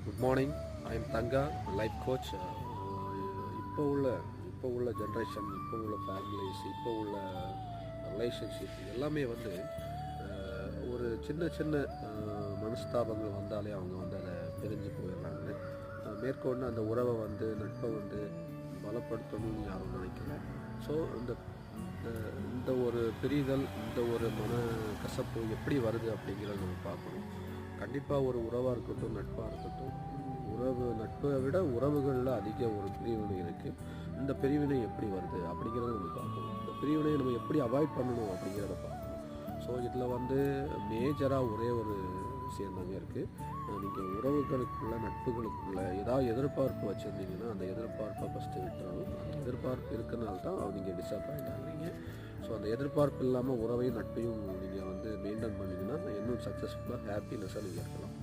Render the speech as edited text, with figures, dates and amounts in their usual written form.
Good morning. I am Thanga, life coach. இப்போ உள்ள இப்போ உள்ள ஜென்ரேஷன், இப்போ உள்ள ஃபேமிலிஸ், இப்போ உள்ள ரிலேஷன்ஷிப் எல்லாமே வந்து ஒரு சின்ன சின்ன மனஸ்தாபங்கள் வந்தாலே அவங்க வந்து அதை பிரிஞ்சு போயிடுறாங்க. மேற்கொண்டு அந்த உறவை வந்து நட்பை வந்து பலப்படுத்தணும்னு யாரும் நினைக்கல. ஸோ இந்த இந்த ஒரு பிரிதல், இந்த ஒரு மன கசப்பு எப்படி வருது அப்படிங்கிறத நம்ம பார்க்கணும். கண்டிப்பாக ஒரு உறவாக இருக்கட்டும், நட்பாக இருக்கட்டும், நட்பை விட உறவுகளில் அதிக ஒரு பிரிவினை இருக்குது. இந்த பிரிவினை எப்படி வருது அப்படிங்கிறத நம்ம பார்க்கணும். இந்த பிரிவினையை நம்ம எப்படி அவாய்ட் பண்ணணும் அப்படிங்கிறத பார்க்கணும். ஸோ இதில் வந்து மேஜராக ஒரே ஒரு விஷயந்தாங்க இருக்குது. நீங்கள் உறவுகளுக்குள்ள, நட்புகளுக்குள்ள ஏதாவது எதிர்பார்ப்பு வச்சுருந்தீங்கன்னா அந்த எதிர்பார்ப்பை ஃபஸ்ட்டு விட்டுறணும். அந்த எதிர்பார்ப்பு இருக்கிறனால தான் நீங்கள் டிசப்பாயிண்ட் ஆகுறீங்க. ஸோ அந்த எதிர்பார்ப்பு இல்லாமல் உறவையும் நட்பையும் நீங்கள் வந்து மெயின்டைன் பண்ணிங்கன்னா இன்னும் சக்ஸஸ்ஃபுல்லாக ஹாப்பினஸ்ஸாக நீங்கள் இருக்கலாம்.